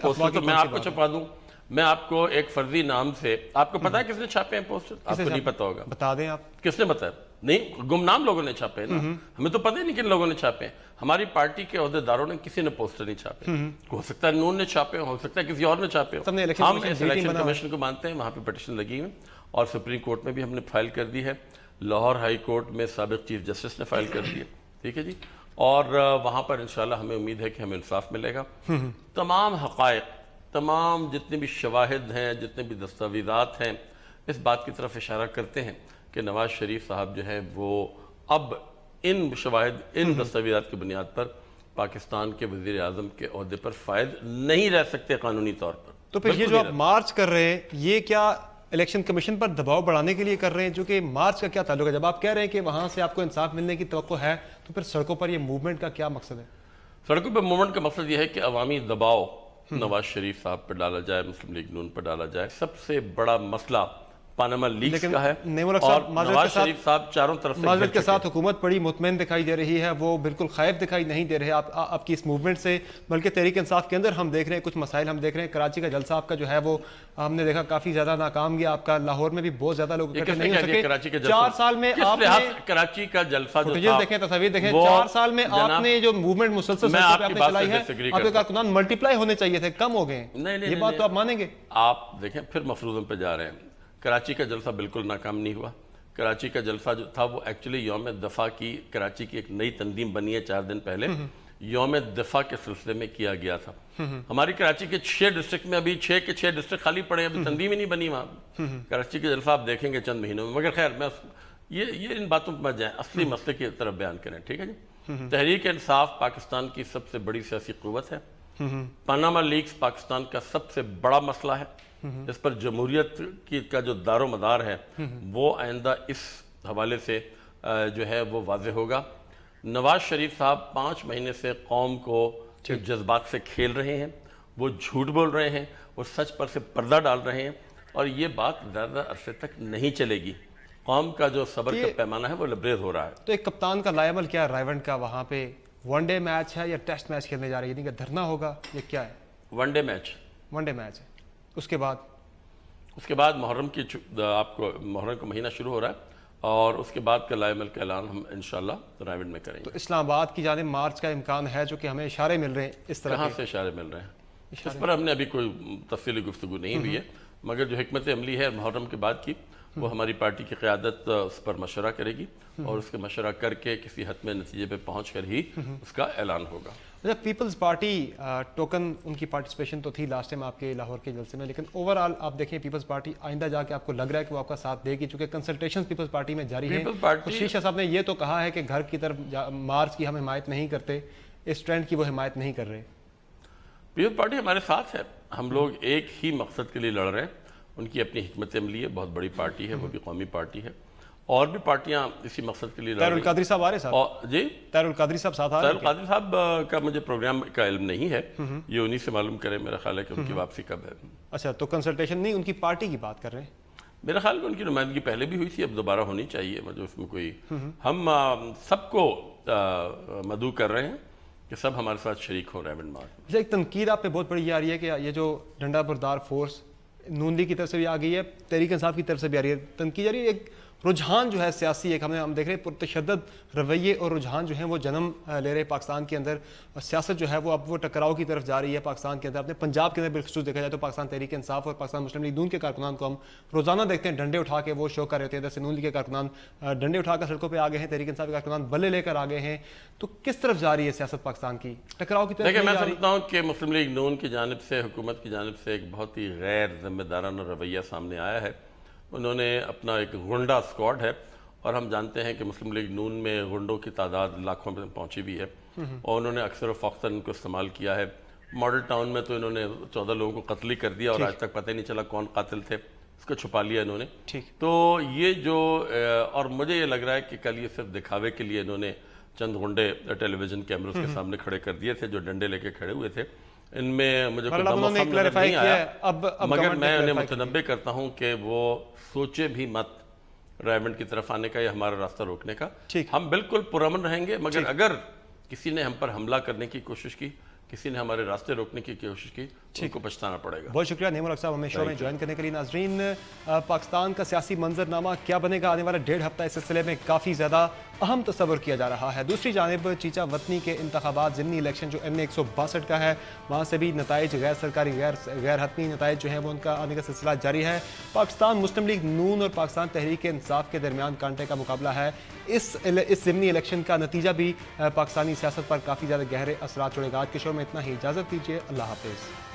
[SPEAKER 5] پوسٹر تو میں آپ کو چھپا دوں، میں آپ کو ایک فرضی نام سے، آپ کو پتا ہے کس نے چھاپے ہیں پوسٹر؟ آپ کو نہیں پتا ہوگا،
[SPEAKER 1] بتا دیں آپ.
[SPEAKER 5] کس نے بتایا؟ نہیں، گمنام لوگوں نے چھاپے ہیں نا، ہمیں تو پتہ ہی نہیں کن لوگوں نے چھاپے ہیں. ہماری پارٹی کے عہدیداروں نے کسی نے پوسٹر نہیں چھاپے. ہو سکتا ہے نون نے چھاپے ہو سکتا ہے کسی اور نے چھاپے ہو. ہم الیکشن کمیشن کو مانتے ہیں، وہاں پہ پٹیشن لگی ہوئی، اور سپریم کورٹ میں بھی ہم نے فائل کر دی ہے، لاہور ہائی کورٹ میں سابق چیف جسٹس نے فائل کر دی ہے. ٹھیک ہے جی. اور وہاں پر انشاءاللہ ہمیں امید ہے کہ ہمیں انصاف ملے گا. تمام حقائق، تمام جتنے بھی شواہد ہیں، جتنے بھی دستاویزات ہیں، اس بات کی طرف اشارہ کرتے ہیں کہ نواز شریف صاحب جو ہے وہ اب ان شواہد، ان دستاویزات کی بنیاد پر پاکستان کے وزیر اعظم کے عہدے پر فائز نہیں رہ سکتے قانونی طور پر.
[SPEAKER 1] تو پھر یہ جو آپ مارچ کر رہے ہیں یہ کیا الیکشن کمیشن پر دباؤ بڑھانے کے لیے کر رہے ہیں؟ جو کہ مارچ کا کیا تعلق ہے؟ جب آپ کہہ رہے ہیں کہ وہاں سے آپ کو انصاف ملنے کی توقع ہے تو پھر سڑکوں پر یہ موومنٹ کا کیا مقصد ہے؟
[SPEAKER 5] سڑکوں پر موومنٹ کا مقصد یہ ہے کہ عوامی دباؤ نواز شریف صاحب پر ڈالا جائے، مسلم لیگ نون پر ڈالا جائے. سب سے بڑا مسئلہ پاناما لیکس کا ہے اور نواز شریف صاحب چاروں طرف سے
[SPEAKER 1] معذرت کے ساتھ حکومت بڑی مطمئن دکھائی دے رہی ہے، وہ بالکل خائف دکھائی نہیں دے رہے آپ کی اس موومنٹ سے، بلکہ تحریک انصاف کے اندر ہم دیکھ رہے ہیں کچھ مسائل ہم دیکھ رہے ہیں. کراچی کا جلسہ آپ کا جو ہے وہ ہم نے دیکھا کافی زیادہ ناکام گیا آپ کا. لاہور میں بھی بہت زیادہ لوگ اکٹھے نہیں ہو سکے. 4 سال میں آپ نے
[SPEAKER 5] کراچی کا جلسہ جو
[SPEAKER 1] تھا دیکھیں، تصاویر دیکھیں، 4 سال میں آپ نے جو موومنٹ مسلسل آپ نے چلائی ہے، آپ کے کارکنان ملٹی پلائی ہونے چاہیے تھے، کم ہو گئے. یہ بات تو آپ مانیں گے؟
[SPEAKER 5] آپ دیکھیں پھر مفروضوں پہ جا رہے ہیں. کراچی کا جلسہ بالکل ناکام نہیں ہوا. کراچی کا جلسہ جو تھا وہ ایکچولی یوم دفاع کی، کراچی کی ایک نئی تنظیم بنی ہے 4 دن پہلے، یوم دفاع کے سلسلے میں کیا گیا تھا. ہماری کراچی کے 6 ڈسٹرکٹ میں ابھی 6 کے 6 ڈسٹرکٹ خالی پڑے ہیں، ابھی تنظیم ہی نہیں بنی وہاں. کراچی کا جلسہ آپ دیکھیں گے چند مہینوں میں. مگر خیر میں یہ ان باتوں پر جائیں، اصلی مسئلے کی طرف بیان کریں. ٹھیک ہے جی. تحریک انصاف پاکستان کی سب سے بڑی سیاسی قوت ہے. پاناما لیکس پاکستان کا سب سے بڑا مسئلہ ہے. اس پر جمہوریت کا جو دار و مدار ہے وہ آئندہ اس حوالے سے جو ہے وہ واضح ہوگا. نواز شریف صاحب 5 مہینے سے قوم کو جذبات سے کھیل رہے ہیں، وہ جھوٹ بول رہے ہیں، وہ سچ پر سے پردہ ڈال رہے ہیں، اور یہ بات زیادہ عرصے تک نہیں چلے گی. قوم کا جو صبر کا پیمانہ ہے وہ لبریز ہو رہا ہے.
[SPEAKER 1] تو ایک کپتان کا لائے عمل کیا ہے رائیونڈ کا؟ وہاں پہ ون ڈے میچ ہے یا ٹیسٹ میچ کھیلنے جا رہی ہے؟ یعنی کہ دھرنا ہوگا یہ کیا ہے؟
[SPEAKER 5] ون ڈے میچ
[SPEAKER 1] ہے. اس کے بعد محرم کی آپ کو محرم کا مہینہ شروع ہو رہا ہے، اور اس کے بعد کا لائے عمل کا اعلان ہم انشاءاللہ رائیونڈ میں کریں گے. تو اسلام آباد کی جانب مارچ کا امکان ہے جو کہ ہمیں اشارے مل رہے ہیں اس طرح؟
[SPEAKER 5] کہاں سے اشارے مل رہے ہیں؟ اس پر ہم نے ابھی کوئی تفصیلی گفتگو نہیں ہوئی ہے، مگر جو حکمت عملی ہے محرم کے بعد کی وہ ہماری پارٹی کی قیادت اس پر مشورہ کرے گی، اور اس کے مشورہ کر کے کسی حتمی نتیجے پہ پہنچ کر ہی اس کا اعلان ہوگا.
[SPEAKER 1] پیپلز پارٹی ٹوکن ان کی پارٹیسپیشن تو تھی لاسٹ ٹائم آپ کے لاہور کے جلسے میں، لیکن اوورآل آپ دیکھیں پیپلز پارٹی آئندہ جا کے آپ کو لگ رہا ہے کہ وہ آپ کا ساتھ دے گی؟ چونکہ کنسلٹیشن پیپلز پارٹی میں جاری ہے. شیشہ صاحب نے یہ تو کہا ہے کہ گھر کی طرف مارچ کی ہم حمایت نہیں کرتے، اس ٹرینڈ کی وہ حمایت نہیں کر رہے.
[SPEAKER 5] پیپلز پارٹی ہمارے ساتھ ہے، ہم لوگ ایک ہی مقصد کے لیے لڑ رہے ہیں. ان کی اپنی حکمت عملی ہے، بہت بڑی پارٹی ہے، وہ بھی قومی پارٹی ہے، اور بھی پارٹیاں اسی مقصد کے لیے لڑ رہی ہیں.
[SPEAKER 1] طاہر القادری صاحب آ رہے ساتھ؟
[SPEAKER 5] جی
[SPEAKER 1] طاہر القادری صاحب ساتھ آ رہے ہیں؟
[SPEAKER 5] طاہر القادری صاحب کا مجھے پروگرام کا علم نہیں ہے، یہ انہی سے معلوم کرے. میرا خیال ہے کہ ان کی واپسی کب ہے.
[SPEAKER 1] اچھا، تو کنسلٹیشن نہیں، ان کی پارٹی کی بات کر رہے ہیں؟
[SPEAKER 5] میرا خیال ہے ان کی نمائندگی پہلے بھی ہوئی تھی، اب دوبارہ ہونی چاہیے. مجھے اس میں کوئی، ہم سب کو مدعو کر رہے ہیں کہ سب ہمارے ساتھ شریک ہو رائیونڈ مارچ.
[SPEAKER 1] ایک تنقید آپ پہ بہت بڑی یہ آ رہی ہے کہ یہ جو ڈنڈا بردار فورس نون لیگ کی طرف سے بھی آ گئی ہے، تحریک انصاف کی طرف سے بھی آ رہی ہے، تنقید آ رہی ہے. ایک رجحان جو ہے سیاسی، ایک ہم دیکھ رہے ہیں پرتشدد رویے اور رجحان جو ہیں وہ جنم لے رہے پاکستان کے اندر. سیاست جو ہے وہ اب وہ ٹکراؤ کی طرف جا رہی ہے پاکستان کے اندر. اپنے پنجاب کے اندر بالخصوص دیکھا جائے تو پاکستان تحریک انصاف اور پاکستان مسلم لیگ نون کے کارکنان کو ہم روزانہ دیکھتے ہیں ڈنڈے اٹھا کے وہ شو کر رہے ہوتے ہیں. جیسے نون لیگ کے کارکنان ڈنڈے اٹھا کر سڑکوں پہ آ گئے ہیں، تحریک انصاف کے کارکنان بلے لے کر آ گئے ہیں. تو کس طرف جا رہی ہے سیاست پاکستان کی؟ ٹکراؤ کی طرف؟
[SPEAKER 5] دیکھیں، میں سمجھتا ہوں کہ مسلم لیگ نون کی جانب سے، حکومت کی جانب سے ایک بہت ہی غیر ذمہ دارانہ رویہ سامنے آیا ہے. انہوں نے اپنا ایک غنڈہ اسکواڈ ہے، اور ہم جانتے ہیں کہ مسلم لیگ نون میں غنڈوں کی تعداد لاکھوں میں پہنچی بھی ہے، اور انہوں نے اکثر و فوقتاً ان کو استعمال کیا ہے. ماڈل ٹاؤن میں تو انہوں نے 14 لوگوں کو قتل کر دیا، اور آج تک پتہ نہیں چلا کون قاتل تھے، اس کو چھپا لیا انہوں نے. تو یہ جو، اور مجھے یہ لگ رہا ہے کہ کل یہ صرف دکھاوے کے لیے انہوں نے چند غنڈے ٹیلی ویژن کیمروں کے سامنے کھڑے کر دیے تھے جو ڈنڈے لے کے کھڑے ہوئے تھے. ان میں مجھے کوئی دم و خم نظر نہیں آیا، مگر میں انہیں متنبہ کرتا ہوں کہ وہ سوچے بھی مت رائیونڈ کی طرف آنے کا یا ہمارا راستہ روکنے کا. ہم بالکل پرامن رہیں گے، مگر اگر کسی نے ہم پر حملہ کرنے کی کوشش کی، کسی نے ہمارے راستے روکنے کی کوشش کی، ان کو پچھتانا پڑے گا.
[SPEAKER 1] بہت شکریہ نعیم الحق صاحب ہمیں شو میں جوائن کرنے کے لیے. ناظرین، پاکستان کا سیاسی منظر نامہ کیا بنے گا آنے والا 1.5 ہفتہ، اس سلسلے میں کافی زیادہ अहम तस्वर किया जा रहा है। दूसरी जानिब चीचा वतनी के इंतखाबात ज़िमनी इलेक्शन जो MA 162 का है, वहाँ से भी नताइज गैर सरकारी गैर हतमी नताइज जो है वो उनका आने का सिलसिला जारी है। पाकिस्तान मुस्लिम लीग नून और पाकिस्तान तहरीक इंसाफ के दरमियान कांटे का मुकाबला है। इस ज़िमनी इलेक्शन का नतीजा भी पाकिस्तानी सियासत पर काफ़ी ज़्यादा गहरे असरात छोड़ेगा। आज के शो में इतना ही, इजाज़त दीजिए, अल्लाह हाफिज़।